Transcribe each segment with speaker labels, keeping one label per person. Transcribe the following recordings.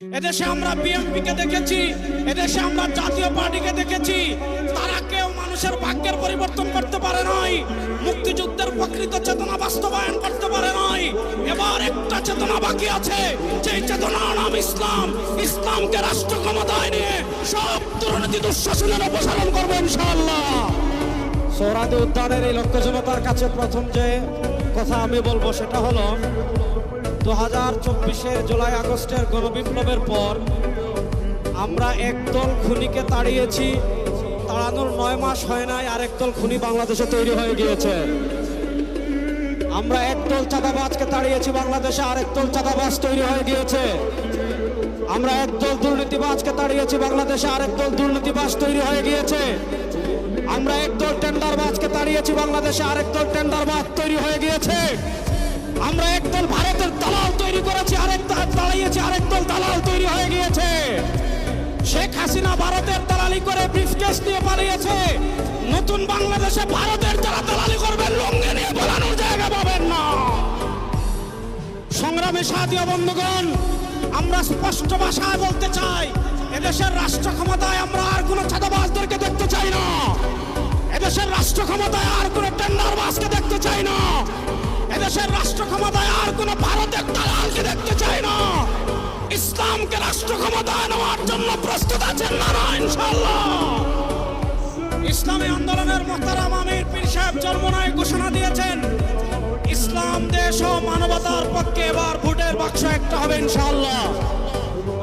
Speaker 1: এদেশে আমরা বিএনপি কে দেখেছি, এদেশে আমরা জাতীয় পার্টিকে দেখেছি, তারা কেউ মানুষের ভাগ্যের পরিবর্তন করতে পারে নাই, মুক্তিযুদ্ধের প্রকৃত চেতনা বাস্তবায়ন করতে পারে নাই। এবার একটা চেতনা বাকি আছে, যে চেতনার নাম ইসলাম। ইসলামকে রাষ্ট্র ক্ষমতায় নিয়ে সব দুর্নীতি দুঃশাসনের অপসারণ করবো ইনশাআল্লাহ।
Speaker 2: সোহরাওয়ার্দী উদ্যানের এই লক্ষ্য জনতার কাছে প্রথম যে কথা আমি বলবো সেটা হলো 2024-এর জুলাই আগস্টের গণবিপ্লবের পর আমরা একদল খুনিকে তাড়িয়েছি, তাড়ানোর 9 মাস হয় নাই আরেক দল খুনি বাংলাদেশে তৈরি হয়ে গিয়েছে। আমরা একদল চাঁদাবাজকে তাড়িয়েছি, বাংলাদেশে আরেক দল চাঁদাবাজ তৈরি হয়ে গিয়েছে। আমরা একদল দুর্নীতিবাজকে তাড়িয়েছি, বাংলাদেশে আরেক দল দুর্নীতিবাজ তৈরি হয়ে গিয়েছে। আমরা একদল টেন্ডারবাজকে তাড়িয়েছি, বাংলাদেশে আরেক দল টেন্ডারবাজ তৈরি হয়ে গিয়েছে। আমরা একদল ভারতের দালাল তৈরি করেছি, আরেক দল তাড়িয়েছি, আরেক দল দালাল তৈরি হয়ে গিয়েছে। শেখ হাসিনা ভারতের দালালি করে ব্রিফকেস নিয়ে পালিয়েছে। নতুন বাংলাদেশে ভারতের যারা দালালি করবেন লুঙ্গি নিয়ে পালানোর জায়গা পাবেন না। সংগ্রামী সাথী ও বন্ধুগণ, আমরা স্পষ্ট ভাষায় বলতে চাই, এদেশের রাষ্ট্র ক্ষমতায় আমরা আর কোনো চাঁদাবাজদেরকে দেখতে চাই না। এদেশের রাষ্ট্র ক্ষমতায় আর কোনো টেন্ডারবাজকে দেখতে চাই না। এদেশের রাষ্ট্র ক্ষমতায় আর কোনো ভারতের দালালকে দেখতে চাই না। ইসলামকে রাষ্ট্র ক্ষমতায় নেওয়ার জন্য প্রস্তুত আছেন না ইনশাআল্লাহ। ইসলামী আন্দোলনের মোহতারাম আমির পীর সাহেব চরমনায় ঘোষণা দিয়েছেন, ইসলাম দেশ ও মানবতার পক্ষে এবার ভোটের বাক্স একটা হবে ইনশাআল্লাহ।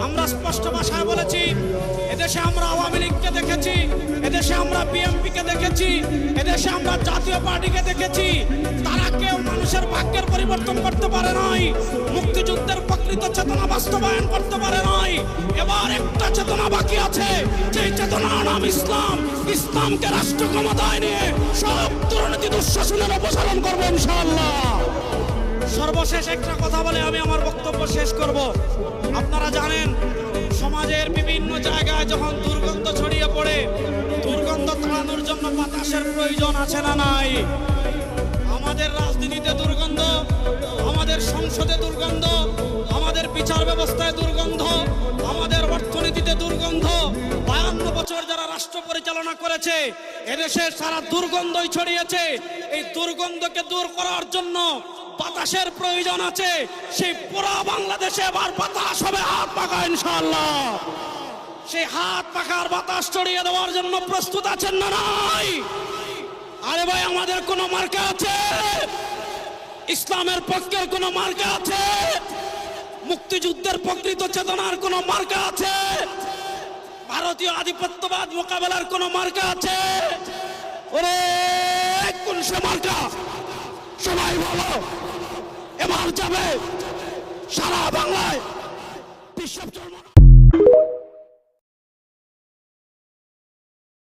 Speaker 2: আমরা স্পষ্ট ভাষায় বলেছি, এদেশে আমরা আওয়ামী লীগকে দেখেছি, এদেশে আমরা বিএনপি কে দেখেছি, এদেশে আমরা জাতীয় পার্টিকে দেখেছি, তারা কেউ মানুষের ভাগ্যের পরিবর্তন করতে পারে নাই, মুক্তিযুদ্ধের প্রকৃত চেতনা বাস্তবায়ন করতে পারে নাই। এবার একটা চেতনা বাকি আছে, যে চেতনার নাম ইসলাম। ইসলামকে রাষ্ট্র ক্ষমতায় নিয়ে সব দুর্নীতি দুঃশাসনের অপসারণ করবো ইনশাআল্লাহ। সর্বশেষ একটা কথা বলে আমি আমার বক্তব্য শেষ করব। আপনারা জানেন, সমাজের বিভিন্ন জায়গায় যখন দুর্গন্ধ ছড়িয়ে পড়ে, দুর্গন্ধ তাড়ানোর জন্য বাতাসের প্রয়োজন আছে না নাই? আমাদের রাজনীতিতে দুর্গন্ধ, আমাদের সংসদে দুর্গন্ধ, আমাদের বিচার ব্যবস্থায় দুর্গন্ধ, আমাদের অর্থনীতিতে দুর্গন্ধ। 52 বছর যারা রাষ্ট্র পরিচালনা করেছে, এদেশের সারা দুর্গন্ধই ছড়িয়েছে। এই দুর্গন্ধকে দূর করার জন্য বাতাসের প্রয়োজন আছে। সেই পুরো বাংলাদেশে এবার বাতাস হবে হাত পাখা ইনশাআল্লাহ। সেই হাত পাখার বাতাস ছড়িয়ে দেওয়ার জন্য প্রস্তুত আছেন না নাই? আরে ভাই, আমাদের কোন মার্কা আছে? ইসলামের পক্ষের কোন মার্কা আছে? মুক্তিযুদ্ধের প্রকৃত চেতনার কোন মার্কা আছে? ভারতীয় আধিপত্যবাদ মোকাবেলার কোন মার্কা আছে? ওরে কোন সে মার্কা? সবাই বলো, এবার যাবে সারা বাংলায় বিশ্ব